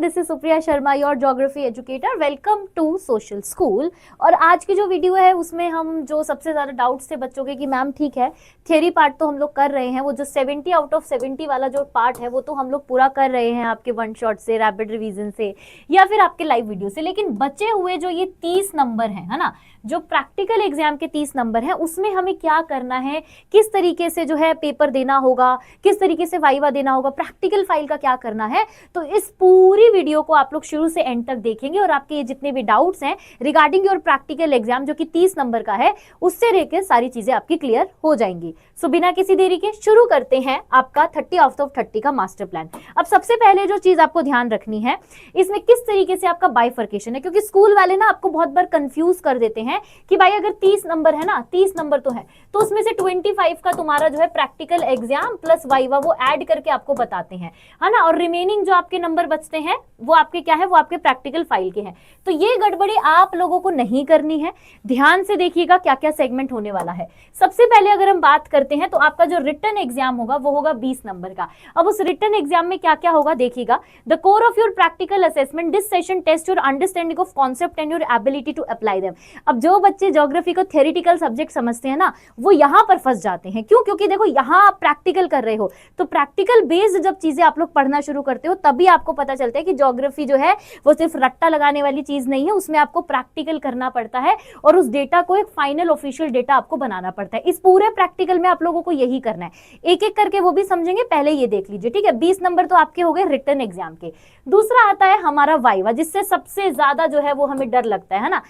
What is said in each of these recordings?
This is Supriya Sharma, your geography educator. Welcome to social school. और आज की जो वीडियो है उसमें हम जो सबसे ज़्यादा डाउट्स थे बच्चों के कि मैम ठीक है थियरी पार्ट तो हम लोग कर रहे हैं, वो जो 70 आउट ऑफ 70 वाला जो पार्ट है वो तो हम लोग पूरा कर रहे हैं आपके वन शॉट से, रैपिड रिवीजन से या फिर आपके लाइव वीडियो से, लेकिन बचे हुए जो ये 30 नंबर है ना, जो प्रैक्टिकल एग्जाम के 30 नंबर हैं उसमें हमें क्या करना है, किस तरीके से जो है पेपर देना होगा, किस तरीके से वाइवा देना होगा, प्रैक्टिकल फाइल का क्या करना है। तो इस पूरी वीडियो को आप लोग शुरू से एंड तक देखेंगे और आपके ये जितने भी डाउट्स हैं रिगार्डिंग योर प्रैक्टिकल एग्जाम जो कि 30 नंबर का है उससे लेकर सारी चीजें आपकी क्लियर हो जाएंगी। सो बिना किसी देरी के शुरू करते हैं आपका 30 आउट ऑफ 30 का मास्टर प्लान। अब सबसे पहले जो चीज आपको ध्यान रखनी है इसमें किस तरीके से आपका बाइफर्केशन है, क्योंकि स्कूल वाले ना आपको बहुत बार कंफ्यूज कर देते हैं कि भाई अगर 30 नंबर है ना, 30 नंबर तो है, तो उसमें से 25 का तुम्हारा जो है प्रैक्टिकल एग्जाम प्लस वाइवा वो ऐड करके आपको बताते हैं, है ना, और रिमेनिंग जो आपके नंबर बचते हैं वो आपके क्या है, वो आपके प्रैक्टिकल फाइल के हैं। तो ये गड़बड़ी आप लोगों को नहीं करनी है। ध्यान से देखिएगा क्या क्या सेगमेंट होने वाला है। सबसे पहले अगर हम बात करते हैं तो आपका जो रिटन एग्जाम होगा वो होगा 20 नंबर का। अब उस रिटन एग्जाम में क्या क्या होगा देखिएगा। The core of your practical assessment this session test your understanding of concept and your ability to apply them. अब जो बच्चे ज्योग्राफी को थ्योरेटिकल सब्जेक्ट समझते हैं ना वो यहाँ पर फंस जाते हैं। क्यों? क्योंकि देखो यहाँ आप प्रैक्टिकल कर रहे हो, तो प्रैक्टिकल बेस्ड जब चीजें आप लोग पढ़ना शुरू करते हो तभी आपको पता चलता है कि ज्योग्राफी जो है वो सिर्फ रट्टा लगाने वाली चीज नहीं है, उसमें आपको प्रैक्टिकल करना पड़ता है और उस डेटा को एक फाइनल ऑफिशियल डेटा आपको बनाना पड़ता है। इस पूरे प्रैक्टिकल में आप लोगों को यही करना है, एक एक करके वो भी समझेंगे, पहले ये देख लीजिए, ठीक है। 20 नंबर तो आपके हो गए रिटन एग्जाम के। दूसरा आता है हमारा वाइवा, जिससे सबसे ज्यादा जो है वो हमें डर लगता है ना।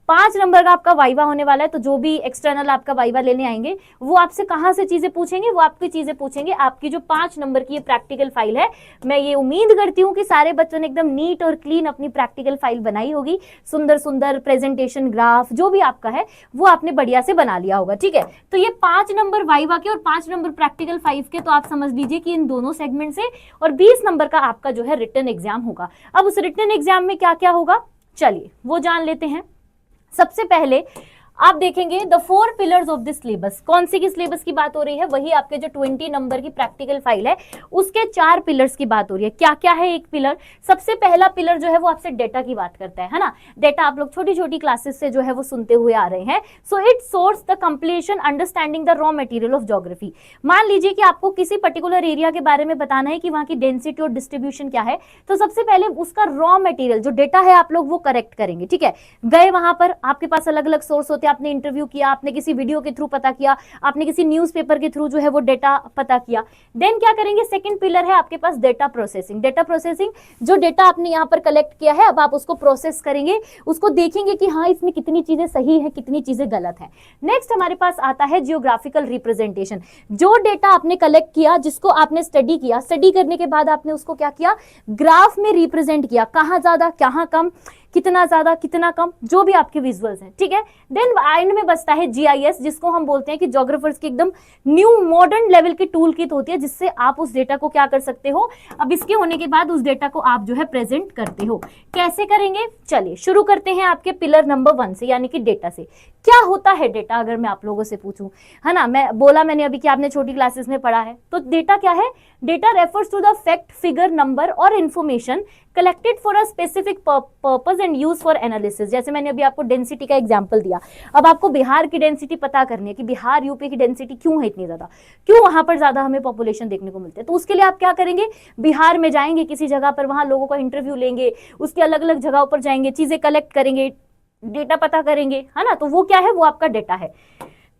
5 नंबर का आपका वाइवा होने वाला है। तो जो भी एक्सटर्नल आपका वाइवा लेने आएंगे वो आपसे कहां से चीजें पूछेंगे, वो आपकी चीजें पूछेंगे आपकी जो 5 नंबर की ये प्रैक्टिकल फाइल है। मैं ये उम्मीद करती हूँ कि सारे बच्चों ने एकदम नीट और क्लीन अपनी प्रैक्टिकल फाइल बनाई होगी, सुंदर सुंदर प्रेजेंटेशन, ग्राफ जो भी आपका है वो आपने बढ़िया से बना लिया होगा, ठीक है। तो ये 5 नंबर वाइवा के और 5 नंबर प्रैक्टिकल 5 के, तो आप समझ लीजिए कि इन दोनों सेगमेंट से, और 20 नंबर का आपका जो है रिटन एग्जाम होगा। अब उस रिटन एग्जाम में क्या क्या होगा चलिए वो जान लेते हैं। सबसे पहले आप देखेंगे the 4 pillars of this syllabus. कौन सी की सिलेबस की बात हो रही है? वही आपके जो 20 नंबर की प्रैक्टिकल फाइल है उसके 4 पिलर्स की बात हो रही है। क्या क्या है एक पिलर? सबसे पहला पिलर जो है वो आपसे डेटा की बात करता है ना। डेटा आप लोग छोटी छोटी क्लासेस से जो है वो सुनते हुए आ रहे हैं। So it source the completion understanding the raw material of geography. मान लीजिए कि आपको किसी पर्टिकुलर एरिया के बारे में बताना है कि वहां की डेंसिटी और डिस्ट्रीब्यूशन क्या है, तो सबसे पहले उसका रॉ मटेरियल जो डेटा है आप लोग वो करेक्ट करेंगे, ठीक है। गए वहां पर, आपके पास अलग अलग सोर्स होते हैं, आपने इंटरव्यू किया, आपने किसी वीडियो के थ्रू पता किया, आपने किसी न्यूज़पेपर के थ्रू जो है वो डेटा पता किया। देन क्या करेंगे? सेकंड पिलर है आपके पास डेटा प्रोसेसिंग। डेटा प्रोसेसिंग, जो डेटा आपने यहाँ पर कलेक्ट किया है अब आप उसको प्रोसेस करेंगे, उसको देखेंगे कि हाँ इसमें कितनी चीजें सही है, कितनी चीजें गलत है। नेक्स्ट हमारे पास आता है जियोग्राफिकल रिप्रेजेंटेशन। जो डेटा आपने कलेक्ट किया, जिसको आपने स्टडी किया, स्टडी करने के बाद आपने उसको क्या किया, ग्राफ में रिप्रेजेंट किया, कहाँ ज्यादा कहाँ कम, कितना ज्यादा कितना कम, जो भी आपके विजुअल्स हैं, ठीक है। देन एंड में बचता है जीआईएस, जिसको हम बोलते हैं कि ज्योग्राफर्स की एकदम न्यू मॉडर्न लेवल की टूल किट होती है, जिससे आप उस डेटा को क्या कर सकते हो, अब इसके होने के बाद उस डेटा को आप जो है प्रेजेंट करते हो। कैसे करेंगे चलिए शुरू करते हैं आपके पिलर नंबर 1 से, यानी कि डेटा से। क्या होता है डेटा? अगर मैं आप लोगों से पूछूं, है ना, मैंने अभी कि आपने छोटी क्लासेस में पढ़ा है, तो डेटा क्या है? Data refers to the fact, figure, number और information collected for a specific purpose and use for analysis. जैसे मैंने अभी आपको डेंसिटी का एग्जांपल दिया। अब आपको बिहार की डेंसिटी पता करनी है कि बिहार यूपी की डेंसिटी क्यों है इतनी ज्यादा, क्यों वहां पर ज्यादा हमें पॉपुलेशन देखने को मिलती है। तो उसके लिए आप क्या करेंगे? बिहार में जाएंगे किसी जगह पर, वहां लोगों का इंटरव्यू लेंगे, उसके अलग अलग जगहों पर जाएंगे, चीजें कलेक्ट करेंगे, डेटा पता करेंगे, है ना। तो वो क्या है? वो आपका डेटा है।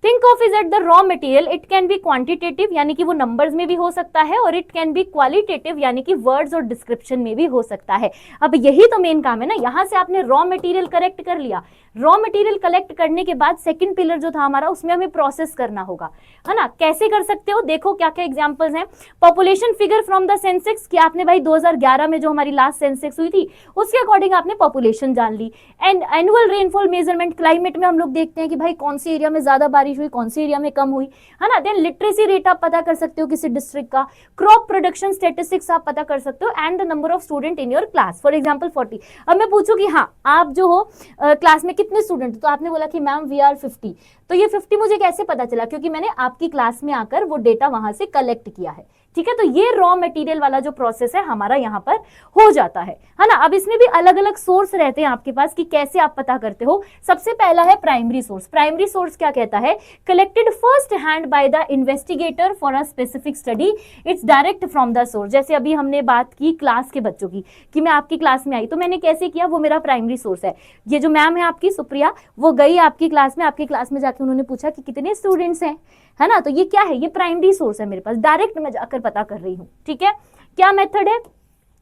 Think of is at the raw material, it can be quantitative यानी कि वो नंबर्स में भी हो सकता है, और इट कैन बी क्वालिटेटिव यानी कि वर्ड्स और डिस्क्रिप्शन में भी हो सकता है। अब यही तो मेन काम है ना। यहां से आपने रॉ मटेरियल कलेक्ट कर लिया, रॉ मटेरियल कलेक्ट करने के बाद सेकंड पिलर जो था हमारा, उसमें हमें प्रोसेस करना होगा, है ना। कैसे कर सकते हो? देखो क्या क्या एग्जांपल्स हैं। Population figure from the Sensex, कि आपने भाई 2011 में जो हमारी लास्ट सेंसेक्स हुई थी उसके अकॉर्डिंग आपने पॉपुलेशन जान ली। And annual rainfall measurement, climate में हम लोग देखते हैं कि भाई कौन सी एरिया में ज्यादा बारिश हुई, कौन सी एरिया में कम हुई, है ना। देन लिटरेसी रेट आप पता कर सकते हो किसी डिस्ट्रिक्ट का, क्रॉप प्रोडक्शन स्टेटिस्टिक्स आप पता कर सकते हो, and the number of student in your class, for example 40। अब मैं पूछूं कि हाँ आप जो हो क्लास में कितने स्टूडेंट, तो आपने बोला कि मैम वी आर 50। तो ये 50 मुझे कैसे पता चला? क्योंकि मैंने आपकी क्लास में आकर वो डेटा वहां से कलेक्ट किया है। ठीक है। तो ये रॉ मटेरियल वाला जो प्रोसेस है हमारा यहाँ पर हो जाता है ना। अब इसमें भी अलग अलग सोर्स रहते हैं आपके पास कि कैसे आप पता करते हो। सबसे पहला है प्राइमरी सोर्स। प्राइमरी सोर्स क्या कहता है, collected first hand by the investigator for a specific study, it's direct from the source. जैसे अभी हमने बात की क्लास के बच्चों की कि मैं आपकी क्लास में आई तो मैंने कैसे किया, वो मेरा प्राइमरी सोर्स है। ये जो मैम है आपकी सुप्रिया, वो गई आपकी क्लास में जाके उन्होंने पूछा कि कितने स्टूडेंट्स हैं, है ना। तो ये क्या है, ये प्राइमरी सोर्स है मेरे पास, डायरेक्ट मैं जाकर पता कर रही हूं। ठीक है, क्या मेथड है,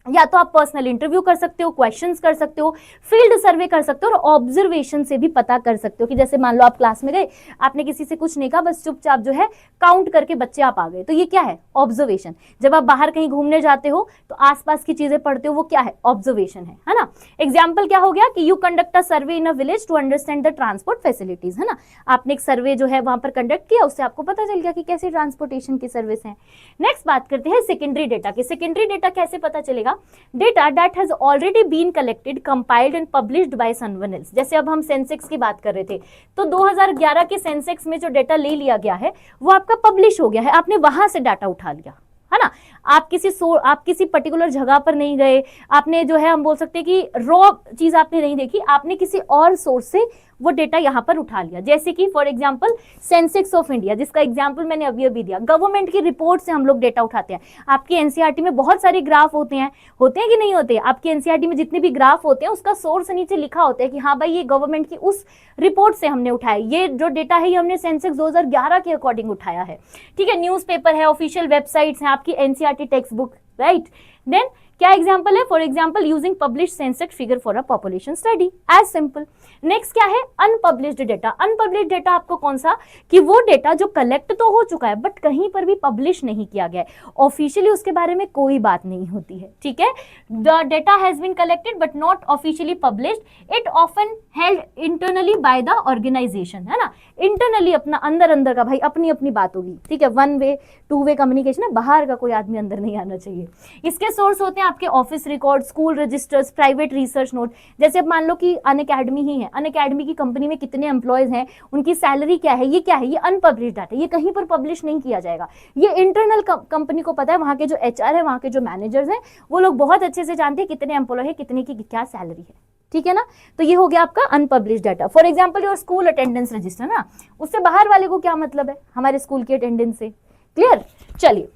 या तो आप पर्सनल इंटरव्यू कर सकते हो, क्वेश्चंस कर सकते हो, फील्ड सर्वे कर सकते हो, और ऑब्जर्वेशन से भी पता कर सकते हो कि जैसे मान लो आप क्लास में गए, आपने किसी से कुछ नहीं कहा, बस चुपचाप जो है काउंट करके बच्चे आप आ गए, तो ये क्या है, ऑब्जर्वेशन। जब आप बाहर कहीं घूमने जाते हो तो आसपास की चीजें पढ़ते हो, वो क्या है, ऑब्जर्वेशन है ना। एग्जाम्पल क्या हो गया कि you conduct a survey in a village to understand the transport facilities, है ना। आपने एक सर्वे जो है वहां पर कंडक्ट किया, उससे आपको पता चल गया कि कैसे ट्रांसपोर्टेशन की सर्विस है। नेक्स्ट बात करते हैं सेकेंडरी डेटा की। सेकेंडरी डेटा कैसे पता चलेगा, data that has already been collected, compiled and published by someone else. जैसे अब हम सेंसेक्स की बात कर रहे थे, तो 2011 के सेंसेक्स में जो डेटा ले लिया गया है वो आपका पब्लिश हो गया है, आपने वहां से डाटा उठा लिया, है ना। आप किसी पर्टिकुलर जगह पर नहीं गए, आपने जो है हम बोल सकते हैं कि रॉ चीज आपने नहीं देखी, आपने किसी और सोर्स से वो डेटा यहां पर उठा लिया। जैसे कि for example Sensex of India, जिसका एग्जांपल मैंने अभी दिया, गवर्नमेंट की रिपोर्ट से हम लोग डेटा उठाते हैं। आपकी एनसीईआरटी में बहुत सारे ग्राफ होते हैं कि नहीं होते, आपकी एनसीईआरटी में जितने भी ग्राफ होते हैं उसका सोर्स नीचे लिखा होता है कि हाँ भाई ये गवर्नमेंट की उस रिपोर्ट से हमने उठाया, ये जो डेटा है ये हमने सेंसेक्स 2011 के अकॉर्डिंग उठाया है। ठीक है, न्यूज़पेपर है, ऑफिशियल वेबसाइट्स हैं, आपकी NCERT textbook, right. Then क्या एग्जांपल है, for example using published census figure for a population study, as simple. Next क्या है, अनपब्लिश्ड डेटा। अनपब्लिश्ड डेटा आपको कौन सा, कि वो डेटा जो कलेक्ट तो हो चुका है बट कहीं पर भी पब्लिश नहीं किया गया है, ऑफिशियली उसके बारे में कोई बात नहीं होती है। ठीक है, the data has been collected but not officially published, it often held internally by the organization, है ना। इंटरनली अपना अंदर का भाई अपनी अपनी बात होगी, ठीक है, one way two way communication है, बाहर का कोई आदमी अंदर नहीं आना चाहिए। इसके सोर्स होते हैं आपके office record, school registers, private research note. जैसे अब मान लो कि अनअकैडमी ही है, अनअकैडमी की कंपनी में कितने एम्प्लॉयज हैं, उनकी सैलरी क्या है, ये अनपब्लिश्ड डाटा, ये कहीं पर पब्लिश नहीं किया जाएगा। ये इंटरनल कंपनी को पता है, वहां के जो एचआर है, वहां के जो मैनेजर्स हैं, वो लोग बहुत अच्छे से जानते हैं कितने एम्प्लॉय है, कितने की क्या सैलरी है। ठीक है ना, तो ये हो गया आपका unpublished data. For example your school attendance register ना, उससे बाहर वाले को क्या मतलब है, हमारे स्कूल की अटेंडेंस से। क्लियर, चलिए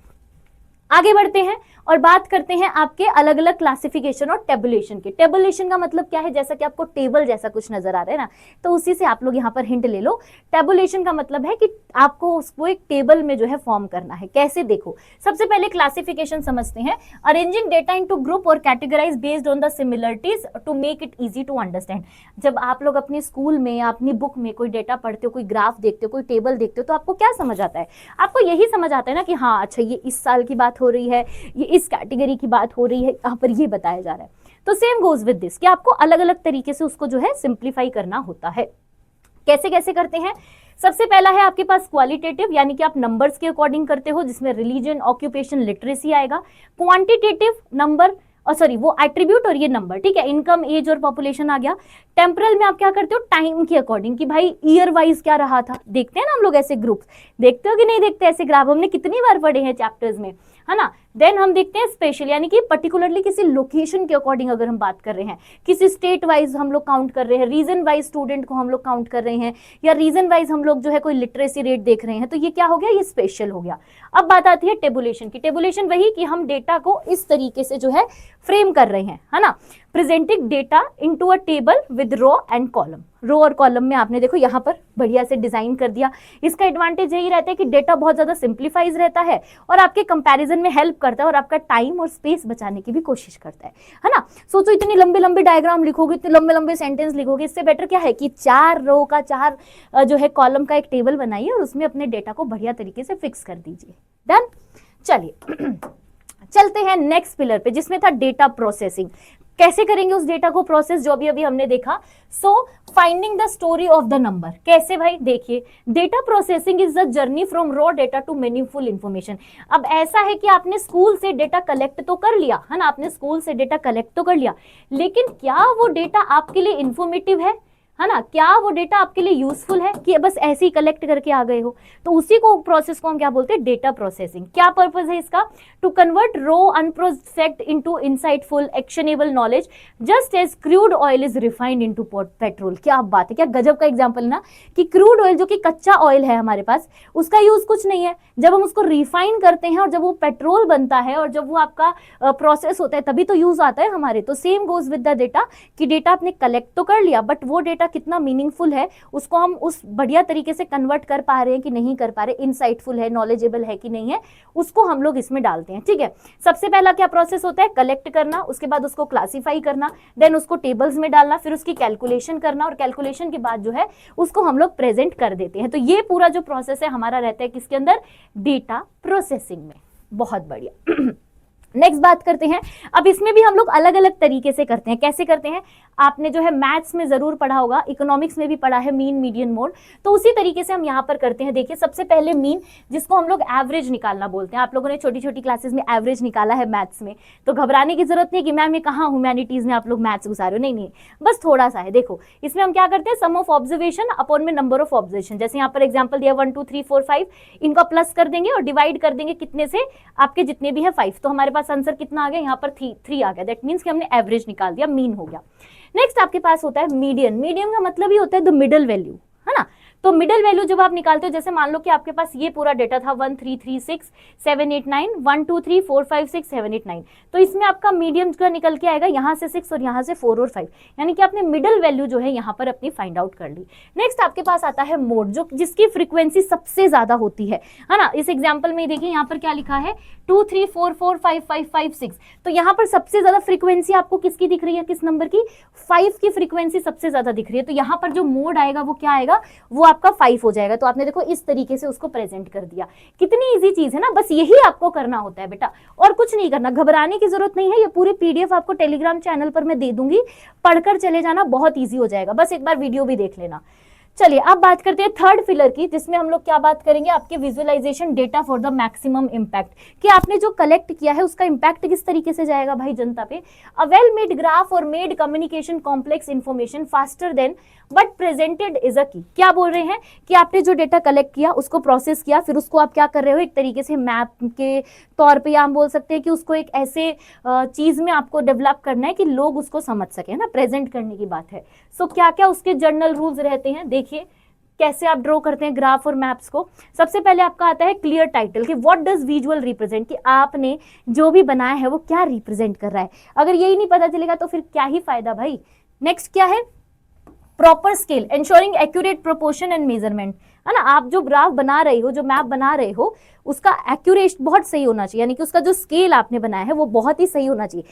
आगे बढ़ते हैं और बात करते हैं आपके अलग अलग क्लासिफिकेशन और टेबुलेशन के। टेबुलेशन का मतलब क्या है, जैसा कि आपको टेबल जैसा कुछ नजर आ रहा है ना, तो उसी से आप लोग यहाँ पर हिंट ले लो। टेबुलेशन का मतलब है कि आपको उसको एक टेबल में जो है फॉर्म करना है। कैसे, देखो सबसे पहले क्लासिफिकेशन समझते हैं। अरेंजिंग डेटा इनटू ग्रुप और categorize based on the similarities to make it easy to understand. जब आप लोग अपने स्कूल में या अपनी बुक में कोई डेटा पढ़ते हो, कोई ग्राफ देखते हो, कोई टेबल देखते हो, तो आपको क्या समझ आता है, आपको यही समझ आता है ना कि हाँ अच्छा ये इस साल की बात हो रही है, ये इस कैटेगरी की बात हो रही है, यहाँ पर ये बताया जा रहा है। तो सेम गोज विद दिस कि आपको अलग अलग तरीके से उसको जो है सिंप्लीफाई करना होता है। कैसे कैसे करते हैं, सबसे पहला है आपके पास क्वालिटेटिव, यानी कि आप नंबर्स के अकॉर्डिंग करते हो, जिसमें रिलीजन, ऑक्यूपेशन, लिटरेसी आएगा। क्वांटिटेटिव नंबर और सॉरी वो एट्रीब्यूट और ये नंबर, ठीक है, इनकम, एज और पॉपुलेशन आ गया। टेम्परल में आप क्या करते हो, टाइम के अकॉर्डिंग कि भाई ईयर वाइज क्या रहा था। देखते हैं ना हम लोग ऐसे ग्रुप्स, देखते हो कि नहीं देखते ऐसे ग्राफ, हमने कितनी बार पढ़े हैं चैप्टर्स में, है ना। देन हम देखते हैं स्पेशल, यानी कि पर्टिकुलरली किसी लोकेशन के अकॉर्डिंग अगर हम बात कर रहे हैं, किसी स्टेट वाइज हम लोग काउंट कर रहे हैं, रीजन वाइज स्टूडेंट को हम लोग काउंट कर रहे हैं, या रीजन वाइज हम लोग जो है कोई लिटरेसी रेट देख रहे हैं, तो ये क्या हो गया, ये स्पेशल हो गया। अब बात आती है टेबुलेशन की। टेबुलेशन वही कि हम डेटा को इस तरीके से जो है फ्रेम कर रहे हैं, है ना। Presenting data into a table with row and column. Row और कॉलम में आपने देखो यहाँ पर बढ़िया से डिजाइन कर दिया। इसका एडवांटेज यही रहता है कि डेटा बहुत ज्यादा सिंप्लीफाइज रहता है और आपके कंपैरिजन में हेल्प करता है और आपका टाइम और स्पेस बचाने की भी कोशिश करता है ना। सोचो इतनी लंबे लंबे डायग्राम लिखोगे, इतने लंबे लंबे सेंटेंस लिखोगे, इससे बेटर क्या है कि 4 रो का 4 जो है कॉलम का एक टेबल बनाइए और उसमें अपने डेटा को बढ़िया तरीके से फिक्स कर दीजिए। डन, चलिए चलते हैं नेक्स्ट पिलर पे, जिसमें था डेटा प्रोसेसिंग। कैसे करेंगे उस डेटा को प्रोसेस, जो अभी हमने देखा। So finding the story of the number, कैसे भाई, देखिए data processing is the journey from raw data to meaningful information. अब ऐसा है कि आपने स्कूल से डेटा कलेक्ट तो कर लिया, है ना, आपने स्कूल से डेटा कलेक्ट तो कर लिया, लेकिन क्या वो डेटा आपके लिए इंफॉर्मेटिव है है ना, क्या वो डेटा आपके लिए यूजफुल है कि बस ऐसे ही कलेक्ट करके आ गए हो, तो उसी को प्रोसेस को हम क्या बोलते हैं, डेटा प्रोसेसिंग। क्या पर्पस है इसका, to convert raw unprocessed fact into insightful actionable knowledge just as crude oil is refined into petrol. क्या बात है, क्या गजब का एग्जांपल ना, कि क्रूड ऑयल जो कि कच्चा ऑयल है हमारे पास, उसका यूज कुछ नहीं है, जब हम उसको रिफाइन करते हैं और जब वो पेट्रोल बनता है और जब वो आपका प्रोसेस होता है तभी तो यूज आता है हमारे। तो same goes with the data, कि डेटा आपने कलेक्ट तो कर लिया, बट वो डेटा कितना मीनिंगफुल है, उसको हम उस बढ़िया तरीके से कन्वर्ट कर पा रहे हैं कि नहीं कर पा रहे, इनसाइटफुल है, नॉलेजेबल है कि नहीं है, उसको हम लोग इसमें डालते हैं। ठीक है, सबसे पहला क्या प्रोसेस होता है, कलेक्ट करना, उसके बाद उसको क्लासीफाई करना, देन उसको टेबल्स में डालना, फिर उसकी कैलकुलेशन करना, और कैलकुलेशन के बाद जो है उसको हम लोग प्रेजेंट कर देते हैं। तो ये पूरा जो प्रोसेस है हमारा रहता है किसके अंदर, डेटा प्रोसेसिंग में। बहुत बढ़िया। नेक्स्ट बात करते हैं, अब इसमें भी हम लोग अलग अलग तरीके से करते हैं। कैसे करते हैं, आपने जो है मैथ्स में जरूर पढ़ा होगा, इकोनॉमिक्स में भी पढ़ा है, मीन मीडियन मोड, तो उसी तरीके से हम यहाँ पर करते हैं। देखिए, सबसे पहले मीन, जिसको हम लोग एवरेज निकालना बोलते हैं। आप लोगों ने छोटी छोटी क्लासेस में एवरेज निकाला है मैथ्स में, तो घबराने की जरूरत नहीं कि मैम ये कहाँ ह्यूमैनिटीज में आप लोग मैथ्स घुसा रहे हो, नहीं नहीं, बस थोड़ा सा है। देखो, इसमें हम क्या करते हैं, सम ऑफ ऑब्जर्वेशन अपॉन में नंबर ऑफ ऑब्जर्वेशन। जैसे यहाँ पर एग्जाम्पल दिया 1 2 3 4 5, इनका प्लस कर देंगे और डिवाइड कर देंगे कितने से, आपके जितने भी है 5, तो हमारे पास आंसर कितना आ गया, यहाँ पर 3 आ गया। दैट मीन्स कि हमने एवरेज निकाल दिया, मीन हो गया। नेक्स्ट आपके पास होता है मीडियन। मीडियन का मतलब ही होता है द मिडल वैल्यू, है ना। तो मिडल वैल्यू जब आप निकालते हो, जैसे मान लो कि आपके पास ये पूरा डेटा था 1 3 3 6 7 8 9 1 2 3 4 5 6 7 8 9, तो इसमें आपका मीडियम का निकल के आएगा यहाँ से 6 और यहाँ से 4 और 5, यानी कि आपने मिडल वैल्यू जो है यहाँ पर अपनी फाइंड आउट कर ली। नेक्स्ट आपके पास आता है मोड, जो जिसकी फ्रीक्वेंसी सबसे ज्यादा होती है ना। इस एग्जाम्पल में देखिए यहाँ पर क्या लिखा है, 2 3 4 4 5 5 5 6, तो यहाँ पर सबसे ज्यादा फ्रीक्वेंसी आपको किसकी दिख रही है, किस नंबर की, 5 की फ्रीक्वेंसी सबसे ज्यादा दिख रही है। तो यहाँ पर जो मोड आएगा वो क्या आएगा, वो आपका 5 हो जाएगा। तो आपने देखो इस तरीके से उसको प्रेजेंट कर दिया। कितनी इजी चीज है ना, बस यही आपको करना होता है बेटा, और कुछ नहीं करना, घबराने की जरूरत नहीं है। ये पूरी पीडीएफ आपको टेलीग्राम चैनल पर मैं दे दूंगी, पढ़कर चले जाना, बहुत इजी हो जाएगा, बस एक बार वीडियो भी देख लेना। चलिए अब बात करते हैं थर्ड फिलर की, जिसमें हम लोग क्या बात करेंगे, आपके visualization data for the maximum impact, कि आपने जो कलेक्ट किया है उसका इम्पैक्ट किस तरीके से जाएगा भाई जनता पे। अ वेल मेड ग्राफ और made communication complex information faster than but presented is a की। क्या बोल रहे हैं कि आपने जो डेटा कलेक्ट किया, उसको प्रोसेस किया, फिर उसको आप क्या कर रहे हो, एक तरीके से मैप के तौर पे, या हम बोल सकते हैं कि उसको एक ऐसे चीज में आपको डेवलप करना है कि लोग उसको समझ सके, है ना, प्रेजेंट करने की बात है। सो क्या क्या उसके जर्नल रूल्स रहते हैं, देखिए कैसे आप ड्रॉ करते हैं ग्राफ और मैप्स को। सबसे पहले आपका आता है क्लियर टाइटल, कि व्हाट डज विजुअल रिप्रेजेंट, कि आपने जो भी बनाया है वो क्या रिप्रेजेंट कर रहा है। अगर यही नहीं पता चलेगा तो फिर क्या ही फायदा भाई। नेक्स्ट क्या है, proper scale, ensuring accurate proportion and measurement, है ना। आप जो ग्राफ बना रहे हो, जो मैप बना रहे हो, उसका एक्यूरेट बहुत सही होना चाहिए, यानी कि उसका जो स्केल आपने बनाया है वो बहुत ही सही होना चाहिए।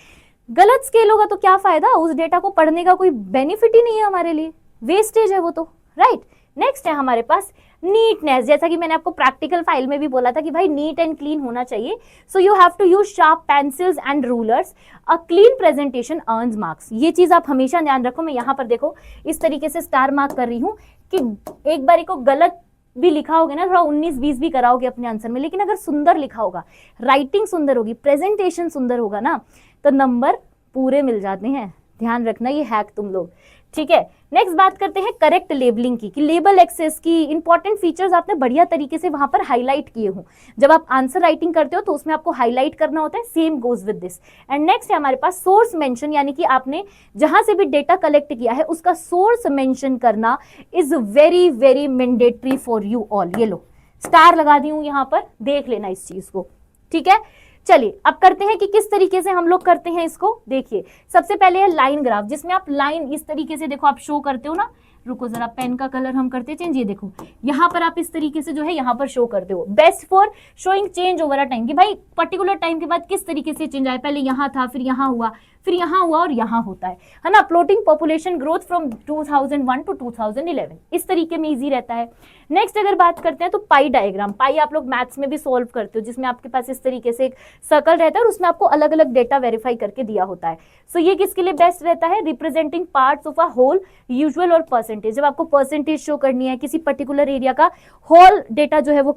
गलत स्केल होगा तो क्या फायदा, उस डेटा को पढ़ने का कोई बेनिफिट ही नहीं है हमारे लिए, वेस्टेज है वो तो, राइट। नेक्स्ट है हमारे पास नीटनेस, जैसा कि मैंने आपको प्रैक्टिकल फाइल में भी बोला था कि भाई नीट एंड क्लीन होना चाहिए। So you have to use sharp pencils and rulers, a clean presentation earns marks. ये चीज आप हमेशा ध्यान रखो। मैं यहाँ पर देखो इस तरीके से स्टार मार्क कर रही हूँ कि एक बार को गलत भी लिखा होगा ना, थोड़ा 19-20 भी कराओगे अपने आंसर में, लेकिन अगर सुंदर लिखा होगा, राइटिंग सुंदर होगी, प्रेजेंटेशन सुंदर होगा ना, तो नंबर पूरे मिल जाते हैं। ध्यान रखना ये हैक तुम लोग, ठीक है। नेक्स्ट बात करते हैं करेक्ट लेबलिंग की, कि लेबल एक्सेस की इंपॉर्टेंट फीचर्स आपने बढ़िया तरीके से वहां पर हाईलाइट किए हो। जब आप आंसर राइटिंग करते हो तो उसमें आपको हाईलाइट करना होता है, same goes with this. And next है हमारे पास सोर्स मेंशन, यानी कि आपने जहां से भी डेटा कलेक्ट किया है उसका सोर्स मेंशन करना is very very mandatory for you all. ये लो स्टार लगा दी हूं यहां पर, देख लेना इस चीज को, ठीक है। चलिए अब करते हैं कि किस तरीके से हम लोग करते हैं इसको। देखिए सबसे पहले है लाइन ग्राफ, जिसमें आप लाइन इस तरीके से देखो, आप शो करते हो ना, रुको जरा पेन का कलर हम करते चेंज, ये देखो यहाँ पर आप इस तरीके से जो है यहाँ पर शो करते हो। Best for showing change over a time, कि भाई पर्टिकुलर टाइम के बाद किस तरीके से चेंज आया, पहले यहाँ था, फिर यहाँ हुआ, फिर यहाँ हुआ और यहाँ होता है ना। Plotting population growth from 2001 to 2011, इस तरीके में इजी रहता है। नेक्स्ट अगर बात करते हैं तो पाई डायग्राम, पाई आप लोग मैथ्स में भी सॉल्व करते हो, जिसमें आपके पास इस तरीके से एक सर्कल रहता है और उसमें आपको अलग अलग डेटा वेरीफाई करके दिया होता है। सो ये किसके लिए बेस्ट रहता है, representing parts of a whole, usual और परसेंटेज। जब आपको परसेंटेज शो करनी है, किसी पर्टिकुलर एरिया का होल डेटा जो है वो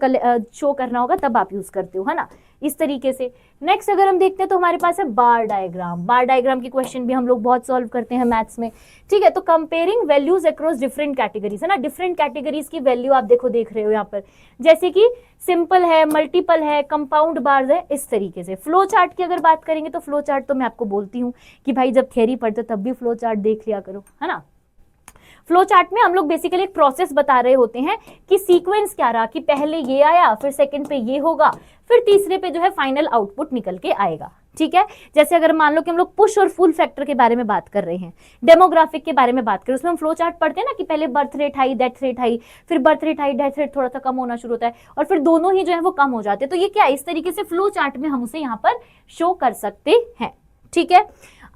शो करना होगा, तब आप यूज करते हो, है ना। इस तरीके से। नेक्स्ट अगर हम देखते हैं तो हमारे पास है बार डायग्राम। बार डायग्राम की क्वेश्चन भी हम लोग बहुत सॉल्व करते हैं मैथ्स में, ठीक है। तो comparing values across different categories, है ना, डिफरेंट कैटेगरीज की वैल्यू आप देखो देख रहे हो यहाँ पर, जैसे कि सिंपल है, मल्टीपल है, कंपाउंड बार्स है, इस तरीके से। फ्लो चार्ट की अगर बात करेंगे तो फ्लो चार्ट तो मैं आपको बोलती हूँ कि भाई जब थियरी पढ़ते तब भी फ्लो चार्ट देख लिया करो, है ना। फ्लो चार्ट में हम लोग बेसिकली एक प्रोसेस बता रहे होते हैं कि सीक्वेंस क्या रहा, कि पहले ये आया, फिर सेकंड पे ये होगा, फिर तीसरे पे जो है फाइनल आउटपुट निकल के आएगा, ठीक है। जैसे अगर मान लो कि हम लोग पुश और पुल फैक्टर के बारे में बात कर रहे हैं, डेमोग्राफिक के बारे में बात करें, उसमें हम फ्लो चार्ट पढ़ते हैं ना कि पहले birth rate high, death rate high, फिर birth rate high, death rate थोड़ा सा कम होना शुरू होता है, और फिर दोनों ही जो है वो कम हो जाते हैं। तो ये क्या इस तरीके से फ्लो चार्ट में हम उसे यहाँ पर शो कर सकते हैं, ठीक है।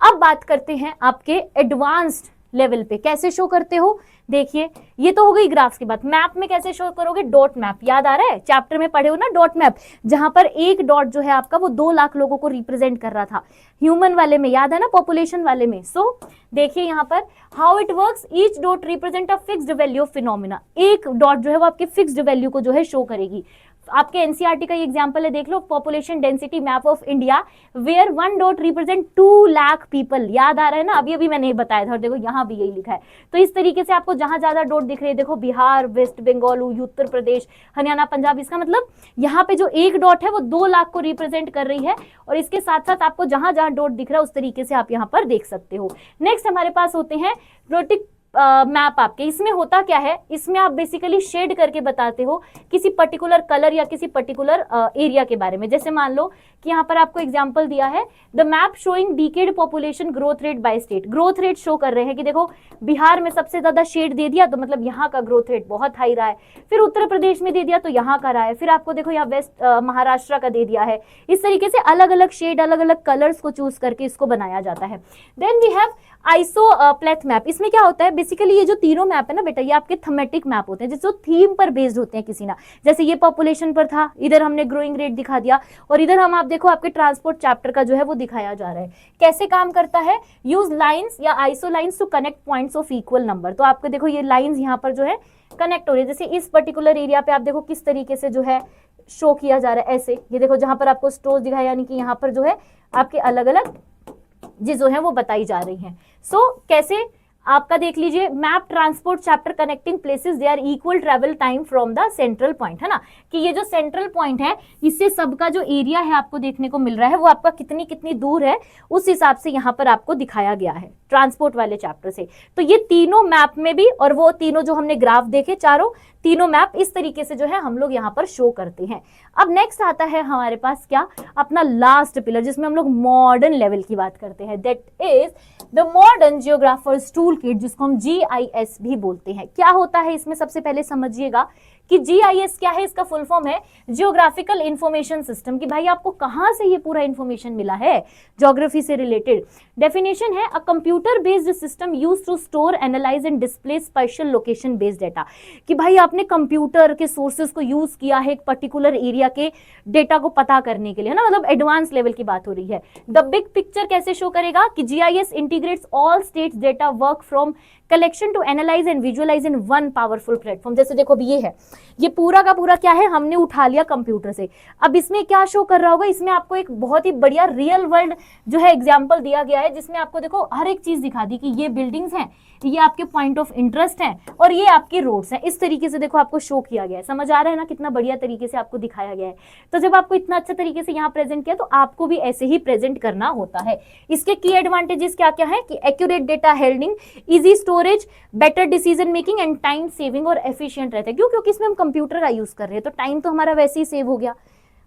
अब बात करते हैं आपके एडवांस्ड लेवल पे कैसे शो करते हो। देखिए ये तो हो गई ग्राफ्स की बात। मैप में कैसे शो करोगे, डॉट मैप, याद आ रहा है, चैप्टर में पढ़े हो ना डॉट मैप, जहां पर एक डॉट जो है आपका वो 2 लाख लोगों को रिप्रेजेंट कर रहा था, ह्यूमन वाले में, याद है ना, पॉपुलेशन वाले में। सो देखिए यहाँ पर how it works, each dot represent a fixed value of phenomena. एक डॉट जो है वो आपके फिक्स्ड वैल्यू को जो है शो करेगी। आपके एनसीईआरटी का ये एग्जांपल है, देख लो, population density map of India where 1 dot represent 2 lakh people. याद आ रहा है ना, अभी अभी मैंने बताया था, और देखो यहाँ भी यही लिखा है। तो इस तरीके से आपको जहां ज्यादा डॉट दिख रहे हैं, देखो बिहार, वेस्ट बंगाल, उत्तर प्रदेश, हरियाणा, पंजाब, इसका मतलब यहाँ पे जो एक डॉट है वो 2 लाख को रिप्रेजेंट कर रही है, और इसके साथ साथ आपको जहां जहां डॉट दिख रहा है उस तरीके से आप यहाँ पर देख सकते हो। नेक्स्ट हमारे पास होते हैं प्रोटिक मैप आपके। इसमें होता क्या है, इसमें आप बेसिकली शेड करके बताते हो किसी पर्टिकुलर कलर या किसी पर्टिकुलर एरिया के बारे में। जैसे मान लो कि यहाँ पर आपको एग्जांपल दिया है, the map showing decade population growth rate by state. Growth rate show कर रहे हैं कि देखो बिहार में सबसे ज्यादा शेड दे दिया तो मतलब यहाँ का ग्रोथ रेट बहुत हाई रहा है, फिर उत्तर प्रदेश में दे दिया तो यहाँ का रहा है, फिर आपको देखो यहाँ वेस्ट महाराष्ट्र का दे दिया है। इस तरीके से अलग अलग शेड, अलग अलग कलर्स को चूज करके इसको बनाया जाता है। Then we have isopleth map. इसमें क्या होता है, बेसिकली ये जो तीनों मैप है ना बेटा, ये आपके थीमेटिक मैप होते हैं, जो थीम पर बेस्ड होते हैं किसी ना। जैसे ये पॉपुलेशन पर था, इधर हमने ग्रोइंग रेट दिखा दिया, और इधर हम आप देखो आपके ट्रांसपोर्ट चैप्टर का जो है वो दिखाया जा रहा है। कैसे काम करता है, यूज लाइंस या isolines to connect points of equal number. तो आपको देखो ये लाइंस यहाँ पर जो है कनेक्ट हो रही है। जैसे इस पर्टिकुलर एरिया पे आप देखो किस तरीके से जो है शो किया जा रहा है, ऐसे ये देखो जहां पर आपको स्टोर्स दिखाया, यानी कि यहाँ पर जो है आपके अलग अलग चीजें हैं वो बताई जा रही हैं। सो कैसे आपका देख लीजिए, map transport chapter connecting places they are equal travel time from the central point, है ना, कि ये जो सेंट्रल पॉइंट है इससे सबका जो एरिया है आपको देखने को मिल रहा है वो आपका कितनी कितनी दूर है, उस हिसाब से यहाँ पर आपको दिखाया गया है ट्रांसपोर्ट वाले चैप्टर से। तो ये तीनों मैप में भी, और वो तीनों जो हमने ग्राफ देखे चारों, तीनों मैप इस तरीके से जो है हम लोग यहाँ पर शो करते हैं। अब नेक्स्ट आता है हमारे पास क्या, अपना लास्ट पिलर, जिसमें हम लोग मॉडर्न लेवल की बात करते हैं, that is the modern geographers tool kit, जिसको हम GIS भी बोलते हैं। क्या होता है इसमें, सबसे पहले समझिएगा कि GIS क्या है। इसका फुल फॉर्म है जियोग्राफिकल इंफॉर्मेशन सिस्टम, कि भाई आपको कहां से ये पूरा इंफॉर्मेशन मिला है ज्योग्राफी से रिलेटेड। डेफिनेशन है, a computer based system used to store, analyze and display spatial location based data, कि भाई आपने कंप्यूटर के सोर्सेज को यूज किया है एक पर्टिकुलर एरिया के डेटा को पता करने के लिए, ना, मतलब एडवांस लेवल की बात हो रही है। द बिग पिक्चर कैसे शो करेगा कि GIS integrates all states data work from collection to analyze and visualize in one powerful platform. जैसे देखो अभी ये है, ये पूरा का पूरा क्या है, हमने उठा लिया कंप्यूटर से। अब इसमें क्या शो कर रहा होगा, इसमें आपको एक बहुत ही बढ़िया रियल वर्ल्ड जो है एग्जांपल दिया गया है, जिसमें आपको देखो हर एक चीज दिखा दी कि ये बिल्डिंग्स हैं, ये आपके पॉइंट ऑफ इंटरेस्ट हैं, और ये आपके रोड्स हैं। इस तरीके से देखो आपको शो किया गया है। समझ आ रहा है ना, कितना बढ़िया तरीके से आपको दिखाया गया है। तो जब आपको इतना अच्छा तरीके से यहाँ प्रेजेंट किया तो आपको भी ऐसे ही प्रेजेंट करना होता है। इसके की एडवांटेजेस क्या क्या है कि accurate data हेल्डिंग, easy storage, better decision making and time saving, और एफिशिएंट रहता है। क्यों, क्योंकि इसमें हम कंप्यूटर का यूज कर रहे हैं, तो टाइम तो हमारा वैसे ही सेव हो गया,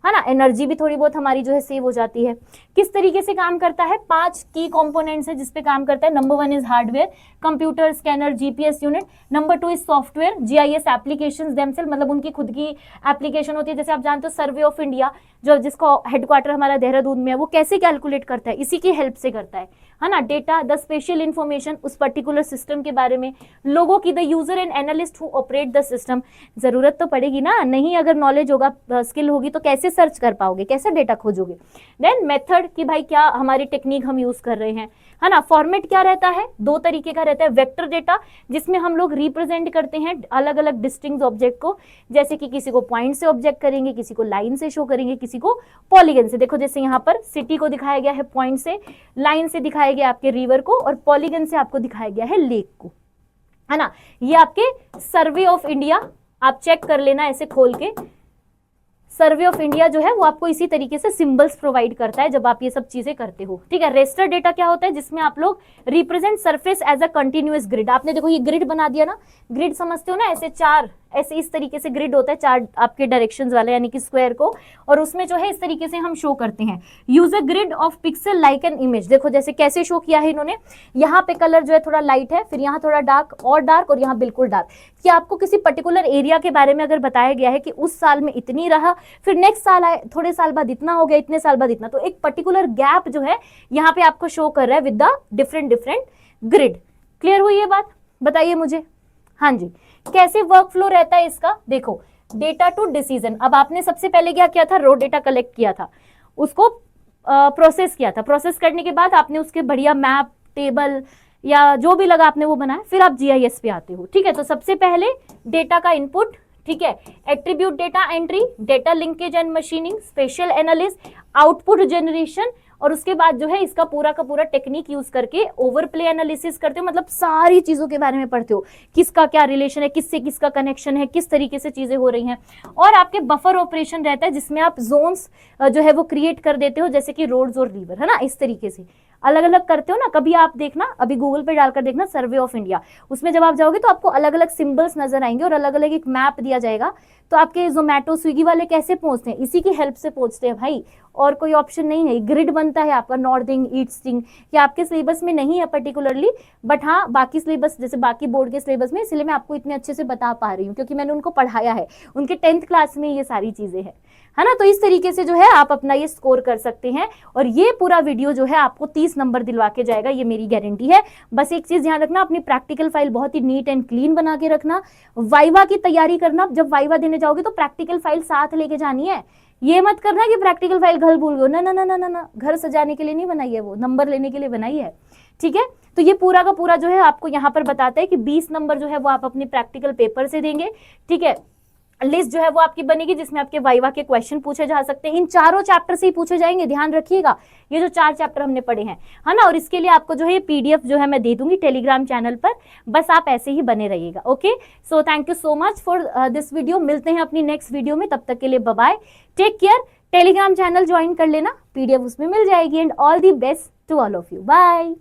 है ना, एनर्जी भी थोड़ी बहुत हमारी जो है सेव हो जाती है। किस तरीके से काम करता है, 5 की कंपोनेंट्स है जिसपे काम करता है। Number 1 is hardware, computer, scanner, GPS unit. Number 2 is software, GIS applications themselves, मतलब उनकी खुद की एप्लीकेशन होती है। जैसे आप जानते हो सर्वे ऑफ इंडिया, जो जिसको हेडक्वार्टर हमारा देहरादून में है, वो कैसे कैलकुलेट करता है, इसी की हेल्प से करता है। है ना, डेटा द स्पेशल इंफॉर्मेशन उस पर्टिकुलर सिस्टम के बारे में, लोगों की the user and analyst who operate the system, जरूरत तो पड़ेगी ना, नहीं अगर नॉलेज होगा स्किल होगी तो कैसे सर्च कर पाओगे, कैसे डेटा खोजोगे। देन मेथड कि भाई क्या हमारी टेक्निक हम यूज कर रहे हैं, है ना। फॉर्मेट क्या रहता है, दो तरीके का रहता है, वेक्टर डेटा जिसमें हम लोग रिप्रेजेंट करते हैं अलग अलग डिस्टिंक्ट ऑब्जेक्ट को, जैसे कि किसी को पॉइंट से ऑब्जेक्ट करेंगे, किसी को लाइन से शो करेंगे, किसी को पॉलीगन से। देखो जैसे यहाँ पर सिटी को दिखाया गया है पॉइंट से, लाइन से दिखाया गया आपके रिवर को, और पॉलीगन से आपको दिखाया गया है लेक को, है ना। ये आपके सर्वे ऑफ इंडिया, आप चेक कर लेना ऐसे खोल के, सर्वे ऑफ इंडिया जो है वो आपको इसी तरीके से सिंबल्स प्रोवाइड करता है जब आप ये सब चीजें करते हो, ठीक है। रेस्टर डेटा क्या होता है, जिसमें आप लोग represent surface as a continuous grid. आपने देखो ये ग्रिड बना दिया ना, ग्रिड समझते हो ना, ऐसे चार, ऐसे इस तरीके से ग्रिड होता है चार आपके डायरेक्शंस वाला, यानी कि स्क्वायर को, और उसमें जो है इस तरीके से हम शो करते हैं। Use a grid of pixel like an image. देखो जैसे कैसे शो किया है इन्होंने, यहाँ पे कलर जो है थोड़ा लाइट है, फिर यहाँ थोड़ा डार्क और डार्क, और यहाँ बिल्कुल डार्क, कि आपको किसी पर्टिकुलर एरिया के बारे में अगर बताया गया है कि उस साल में इतनी रहा, फिर नेक्स्ट साल आए, थोड़े साल बाद इतना हो गया, इतने साल बाद इतना, तो एक पर्टिकुलर गैप जो है यहाँ पे आपको शो कर रहा है with the different different grid. Clear हुई ये बात, बताइए मुझे। हाँ जी, कैसे वर्क फ्लो रहता है इसका, देखो डेटा टू डिसीजन। अब आपने सबसे पहले क्या किया था, रो डेटा कलेक्ट किया था, उसको प्रोसेस किया था, प्रोसेस करने के बाद आपने उसके बढ़िया मैप, टेबल या जो भी लगा आपने वो बनाया, फिर आप जीआईएस पे आते हो, ठीक है। तो सबसे पहले डेटा का इनपुट, ठीक है, attribute data entry, data linkage and machining, special analysis, output generation, और उसके बाद जो है इसका पूरा का पूरा टेक्निक यूज करके ओवरप्ले एनालिसिस करते हो, मतलब सारी चीजों के बारे में पढ़ते हो, किसका क्या रिलेशन है, किससे किसका कनेक्शन है, किस तरीके से चीजें हो रही हैं। और आपके बफर ऑपरेशन रहता है जिसमें आप जोन्स जो है वो क्रिएट कर देते हो, जैसे कि रोड्स और रिवर, है ना, इस तरीके से अलग अलग करते हो ना। कभी आप देखना, अभी गूगल पे डालकर देखना सर्वे ऑफ इंडिया, उसमें जब आप जाओगे तो आपको अलग अलग सिंबल्स नजर आएंगे और अलग अलग एक मैप दिया जाएगा। तो आपके जोमेटो स्विगी वाले कैसे पहुंचते हैं, इसी की हेल्प से पहुंचते हैं भाई, और कोई ऑप्शन नहीं है। ग्रिड बनता है आपका नॉर्दिंग, ईस्टिंग, ये आपके सिलेबस में नहीं है पर्टिकुलरली, बट हाँ बाकी सिलेबस, जैसे बाकी बोर्ड के सिलेबस में, इसलिए मैं आपको इतने अच्छे से बता पा रही हूँ क्योंकि मैंने उनको पढ़ाया है, उनके 10th क्लास में ये सारी चीजें हैं, है ना। तो इस तरीके से जो है आप अपना ये स्कोर कर सकते हैं, और ये पूरा वीडियो जो है आपको 30 नंबर दिलवा के जाएगा, ये मेरी गारंटी है। बस एक चीज ध्यान रखना, अपनी प्रैक्टिकल फाइल बहुत ही नीट एंड क्लीन बना के रखना। वाइवा की तैयारी करना, जब वाइवा देने जाओगे तो प्रैक्टिकल फाइल साथ लेके जानी है। ये मत करना कि प्रैक्टिकल फाइल घर भूल गए, ना ना ना ना ना ना, घर सजाने के लिए नहीं बनाई है, वो नंबर लेने के लिए बनाई है, ठीक है। तो ये पूरा का पूरा जो है आपको यहाँ पर बताता है कि 20 नंबर जो है वो आप अपने प्रैक्टिकल पेपर से देंगे, ठीक है। लिस्ट जो है वो आपकी बनेगी जिसमें आपके वाइवा के क्वेश्चन पूछे जा सकते हैं, इन चारों चैप्टर से ही पूछे जाएंगे, ध्यान रखिएगा, ये जो 4 चैप्टर हमने पढ़े हैं, है ना। और इसके लिए आपको जो है पीडीएफ जो है मैं दे दूंगी टेलीग्राम चैनल पर, बस आप ऐसे ही बने रहिएगा। Okay, so thank you so much for this video, मिलते हैं अपनी नेक्स्ट वीडियो में, तब तक के लिए bye bye, take care. Telegram channel join कर लेना, पीडीएफ उसमें मिल जाएगी, and all the best to all of you, bye.